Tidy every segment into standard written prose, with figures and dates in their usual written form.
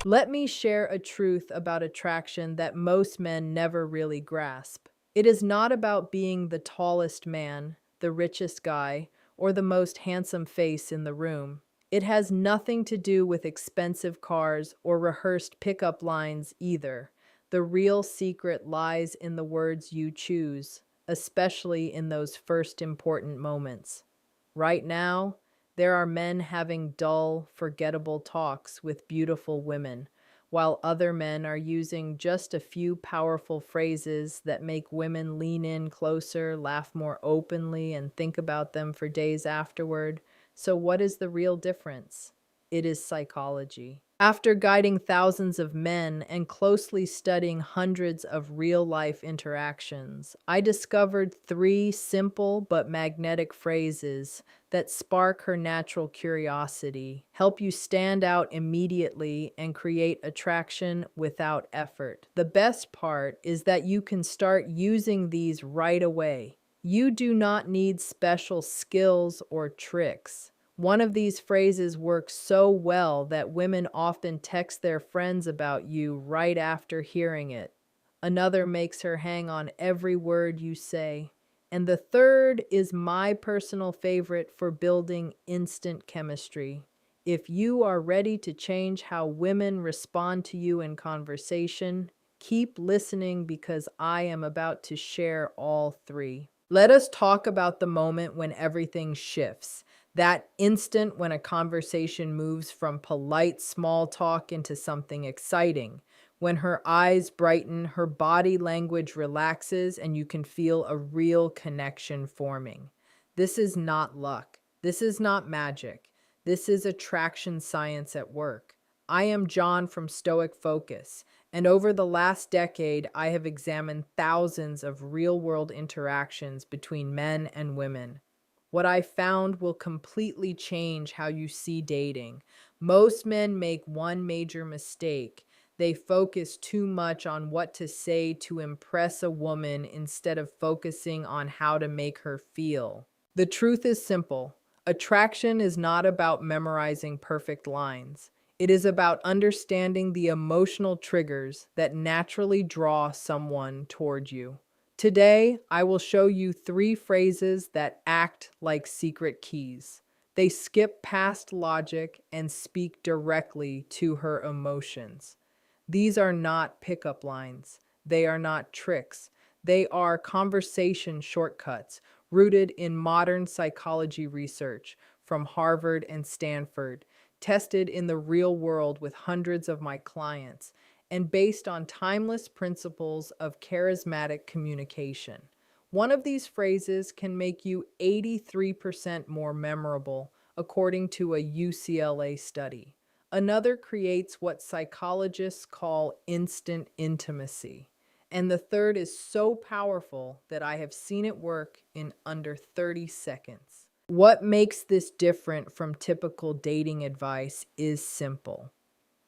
Let me share a truth about attraction that most men never really grasp. It is not about being the tallest man, the richest guy, or the most handsome face in the room. It has nothing to do with expensive cars or rehearsed pickup lines either. The real secret lies in the words you choose, especially in those first important moments. Right now, there are men having dull, forgettable talks with beautiful women, while other men are using just a few powerful phrases that make women lean in closer, laugh more openly, and think about them for days afterward. So, what is the real difference? It is psychology. After guiding thousands of men and closely studying hundreds of real life interactions, I discovered three simple but magnetic phrases that spark her natural curiosity, help you stand out immediately, and create attraction without effort. The best part is that you can start using these right away. You do not need special skills or tricks. One of these phrases works so well that women often text their friends about you right after hearing it. Another makes her hang on every word you say. And the third is my personal favorite for building instant chemistry. If you are ready to change how women respond to you in conversation, keep listening because I am about to share all three. Let us talk about the moment when everything shifts. That instant when a conversation moves from polite small talk into something exciting. When her eyes brighten, her body language relaxes, and you can feel a real connection forming. This is not luck. This is not magic. This is attraction science at work. I am John from Stoic Focus, and over the last decade, I have examined thousands of real world interactions between men and women. What I found will completely change how you see dating. Most men make one major mistake. They focus too much on what to say to impress a woman instead of focusing on how to make her feel. The truth is simple. Attraction is not about memorizing perfect lines. It is about understanding the emotional triggers that naturally draw someone toward you. Today, I will show you three phrases that act like secret keys. They skip past logic and speak directly to her emotions. These are not pickup lines. They are not tricks. They are conversation shortcuts rooted in modern psychology research from Harvard and Stanford, tested in the real world with hundreds of my clients, and based on timeless principles of charismatic communication. One of these phrases can make you 83% more memorable, according to a UCLA study. Another creates what psychologists call instant intimacy. And the third is so powerful that I have seen it work in under 30 seconds. What makes this different from typical dating advice is simple.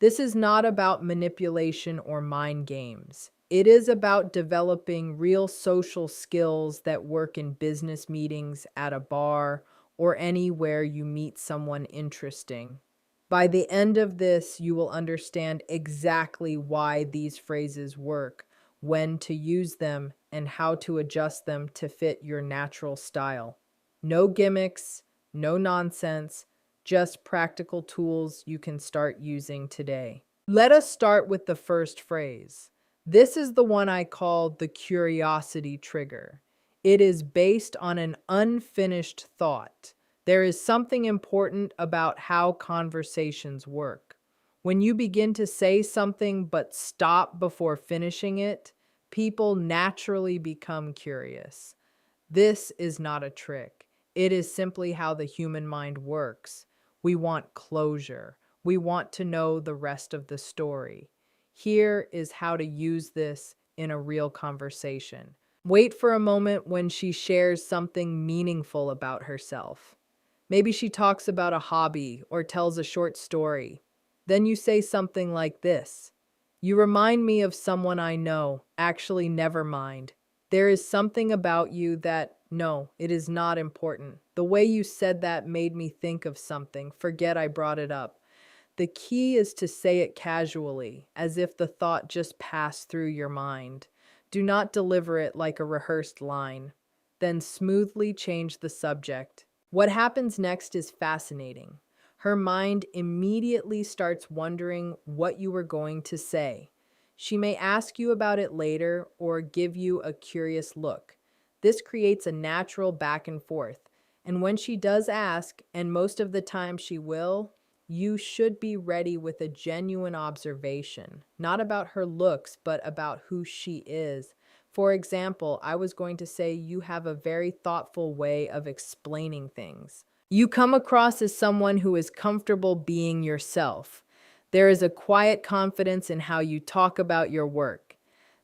This is not about manipulation or mind games. It is about developing real social skills that work in business meetings, at a bar, or anywhere you meet someone interesting. By the end of this, you will understand exactly why these phrases work, when to use them, and how to adjust them to fit your natural style. No gimmicks, no nonsense, just practical tools you can start using today. Let us start with the first phrase. This is the one I call the curiosity trigger. It is based on an unfinished thought. There is something important about how conversations work. When you begin to say something but stop before finishing it, people naturally become curious. This is not a trick. It is simply how the human mind works. We want closure. We want to know the rest of the story. Here is how to use this in a real conversation. Wait for a moment when she shares something meaningful about herself. Maybe she talks about a hobby or tells a short story. Then you say something like this. You remind me of someone I know. Actually, never mind. There is something about you that, no, it is not important. The way you said that made me think of something. Forget I brought it up. The key is to say it casually, as if the thought just passed through your mind. Do not deliver it like a rehearsed line. Then smoothly change the subject. What happens next is fascinating. Her mind immediately starts wondering what you were going to say. She may ask you about it later or give you a curious look. This creates a natural back and forth. And when she does ask, and most of the time she will, you should be ready with a genuine observation, not about her looks, but about who she is. For example, I was going to say you have a very thoughtful way of explaining things. You come across as someone who is comfortable being yourself. There is a quiet confidence in how you talk about your work.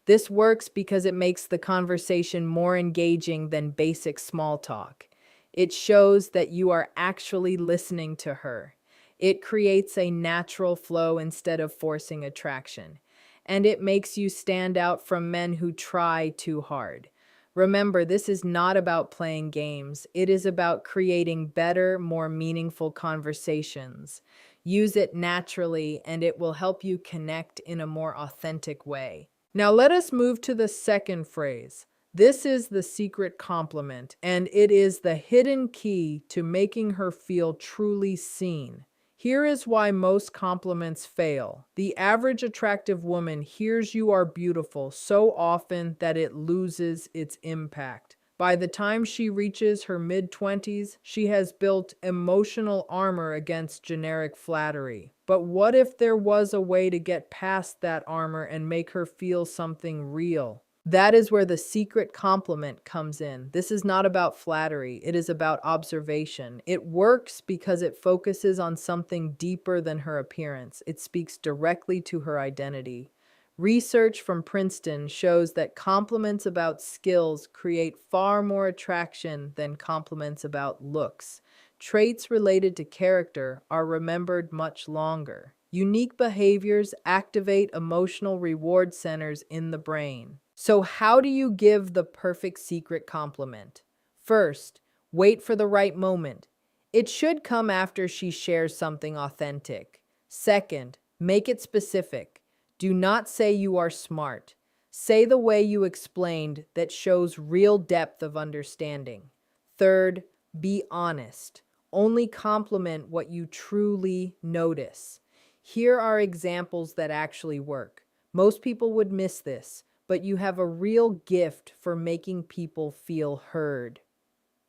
This works because it makes the conversation more engaging than basic small talk. It shows that you are actually listening to her. It creates a natural flow instead of forcing attraction. And it makes you stand out from men who try too hard. Remember, this is not about playing games. It is about creating better, more meaningful conversations. Use it naturally, and it will help you connect in a more authentic way. Now, let us move to the second phrase. This is the secret compliment, and it is the hidden key to making her feel truly seen. Here is why most compliments fail. The average attractive woman hears you are beautiful so often that it loses its impact. By the time she reaches her mid-20s, she has built emotional armor against generic flattery. But what if there was a way to get past that armor and make her feel something real? That is where the secret compliment comes in. This is not about flattery, it is about observation. It works because it focuses on something deeper than her appearance. It speaks directly to her identity. Research from Princeton shows that compliments about skills create far more attraction than compliments about looks. Traits related to character are remembered much longer. Unique behaviors activate emotional reward centers in the brain. So, how do you give the perfect secret compliment? First, wait for the right moment. It should come after she shares something authentic. Second, make it specific. Do not say you are smart. Say the way you explained that shows real depth of understanding. Third, be honest. Only compliment what you truly notice. Here are examples that actually work. Most people would miss this, but you have a real gift for making people feel heard.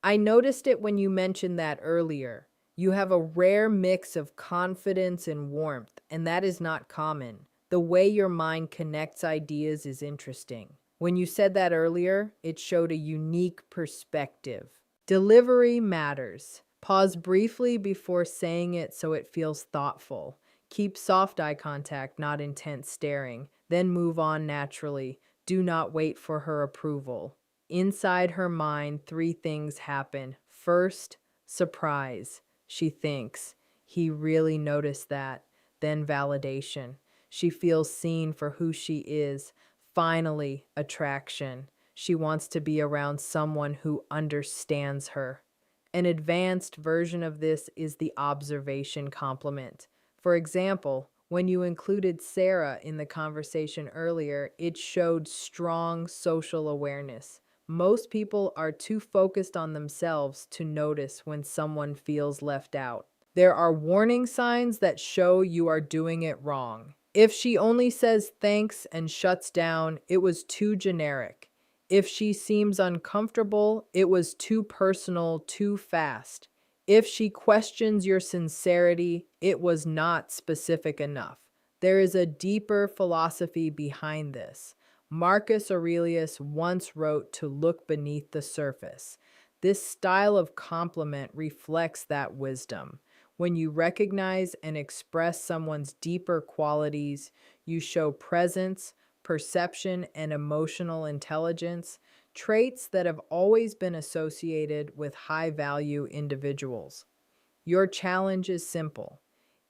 I noticed it when you mentioned that earlier. You have a rare mix of confidence and warmth, and that is not common. The way your mind connects ideas is interesting. When you said that earlier, it showed a unique perspective. Delivery matters. Pause briefly before saying it so it feels thoughtful. Keep soft eye contact, not intense staring. Then move on naturally. Do not wait for her approval. Inside her mind, three things happen. First, surprise. She thinks, he really noticed that. Then validation. She feels seen for who she is. Finally, attraction. She wants to be around someone who understands her. An advanced version of this is the observation compliment. For example, when you included Sarah in the conversation earlier, it showed strong social awareness. Most people are too focused on themselves to notice when someone feels left out. There are warning signs that show you are doing it wrong. If she only says thanks and shuts down, it was too generic. If she seems uncomfortable, it was too personal, too fast. If she questions your sincerity, it was not specific enough. There is a deeper philosophy behind this. Marcus Aurelius once wrote to look beneath the surface. This style of compliment reflects that wisdom. When you recognize and express someone's deeper qualities, you show presence, perception, and emotional intelligence, traits that have always been associated with high-value individuals. Your challenge is simple.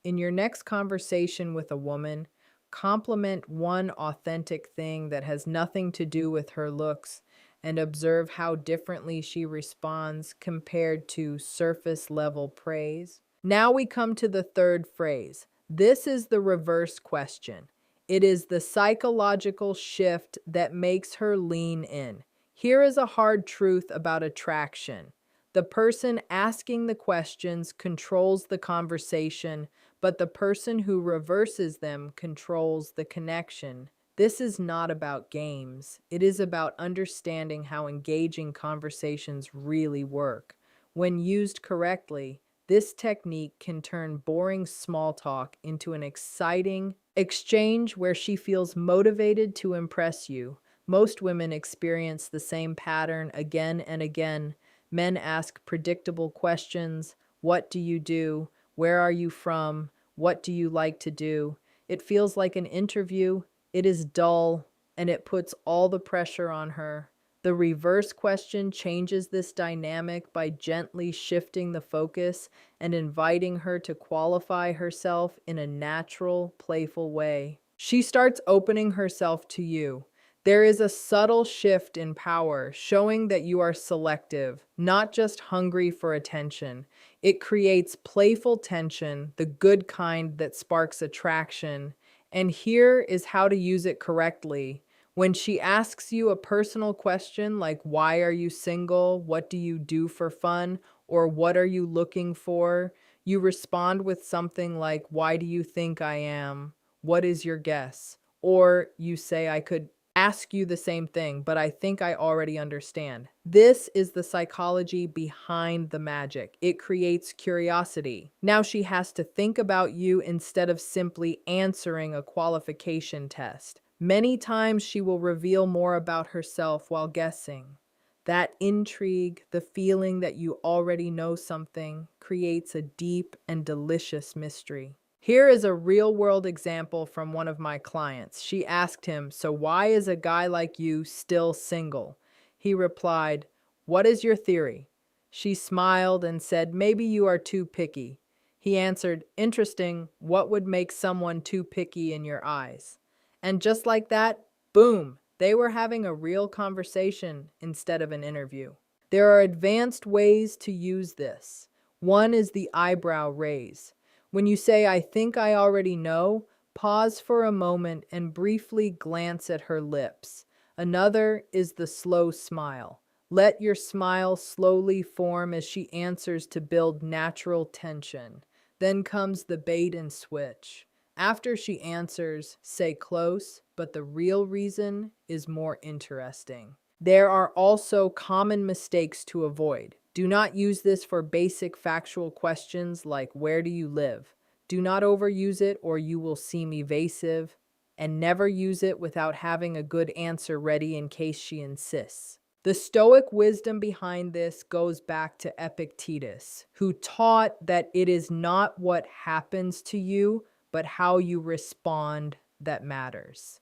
In your next conversation with a woman, compliment one authentic thing that has nothing to do with her looks and observe how differently she responds compared to surface level praise. Now we come to the third phrase. This is the reverse question. It is the psychological shift that makes her lean in. Here is a hard truth about attraction. The person asking the questions controls the conversation, but the person who reverses them controls the connection. This is not about games. It is about understanding how engaging conversations really work. When used correctly, this technique can turn boring small talk into an exciting exchange where she feels motivated to impress you. Most women experience the same pattern again and again. Men ask predictable questions. What do you do? Where are you from? What do you like to do? It feels like an interview. It is dull, and it puts all the pressure on her. The reverse question changes this dynamic by gently shifting the focus and inviting her to qualify herself in a natural, playful way. She starts opening herself to you. There is a subtle shift in power, showing that you are selective, not just hungry for attention. It creates playful tension, the good kind that sparks attraction. And here is how to use it correctly. When she asks you a personal question like, why are you single? What do you do for fun? Or what are you looking for? You respond with something like, why do you think I am? What is your guess? Or you say, I could ask you the same thing, but I think I already understand. This is the psychology behind the magic. It creates curiosity. Now she has to think about you instead of simply answering a qualification test. Many times she will reveal more about herself while guessing. That intrigue, the feeling that you already know something, creates a deep and delicious mystery. Here is a real-world example from one of my clients. She asked him, "So why is a guy like you still single?" He replied, "What is your theory?" She smiled and said, "Maybe you are too picky." He answered, "Interesting. What would make someone too picky in your eyes?" And just like that, boom, they were having a real conversation instead of an interview. There are advanced ways to use this. One is the eyebrow raise. When you say, "I think I already know," pause for a moment and briefly glance at her lips. Another is the slow smile. Let your smile slowly form as she answers to build natural tension. Then comes the bait and switch. After she answers, say close, but the real reason is more interesting. There are also common mistakes to avoid. Do not use this for basic factual questions like, where do you live? Do not overuse it or you will seem evasive, and never use it without having a good answer ready in case she insists. The Stoic wisdom behind this goes back to Epictetus, who taught that it is not what happens to you, but how you respond that matters.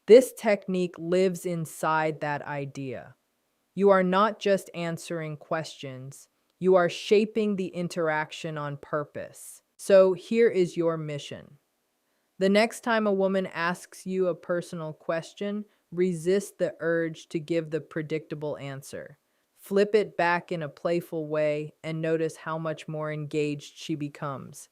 This technique lives inside that idea. You are not just answering questions, you are shaping the interaction on purpose. So here is your mission. The next time a woman asks you a personal question, resist the urge to give the predictable answer. Flip it back in a playful way and notice how much more engaged she becomes.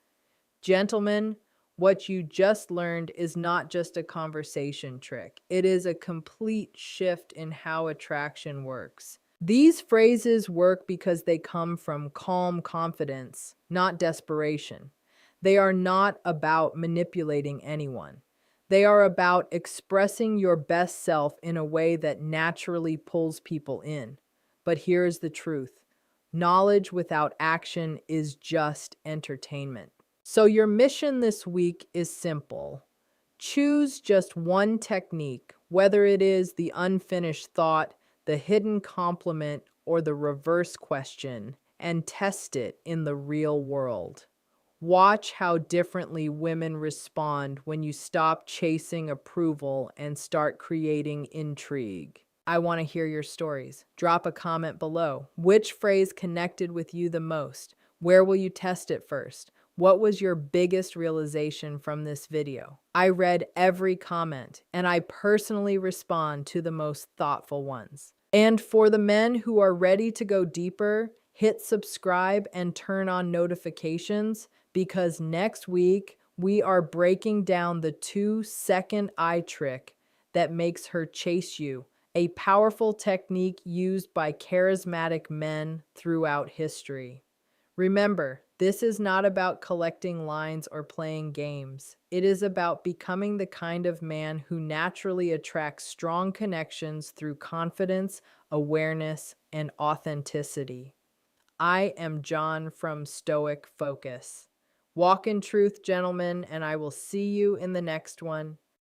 Gentlemen, what you just learned is not just a conversation trick. It is a complete shift in how attraction works. These phrases work because they come from calm confidence, not desperation. They are not about manipulating anyone. They are about expressing your best self in a way that naturally pulls people in. But here's the truth. Knowledge without action is just entertainment. So your mission this week is simple. Choose just one technique, whether it is the unfinished thought, the hidden compliment, or the reverse question, and test it in the real world. Watch how differently women respond when you stop chasing approval and start creating intrigue. I want to hear your stories. Drop a comment below. Which phrase connected with you the most? Where will you test it first? What was your biggest realization from this video? I read every comment, and I personally respond to the most thoughtful ones. And for the men who are ready to go deeper, hit subscribe and turn on notifications because next week We are breaking down the 2-second eye trick that makes her chase you, a powerful technique used by charismatic men throughout history. Remember, this is not about collecting lines or playing games. It is about becoming the kind of man who naturally attracts strong connections through confidence, awareness, and authenticity. I am John from Stoic Focus. Walk in truth, gentlemen, and I will see you in the next one.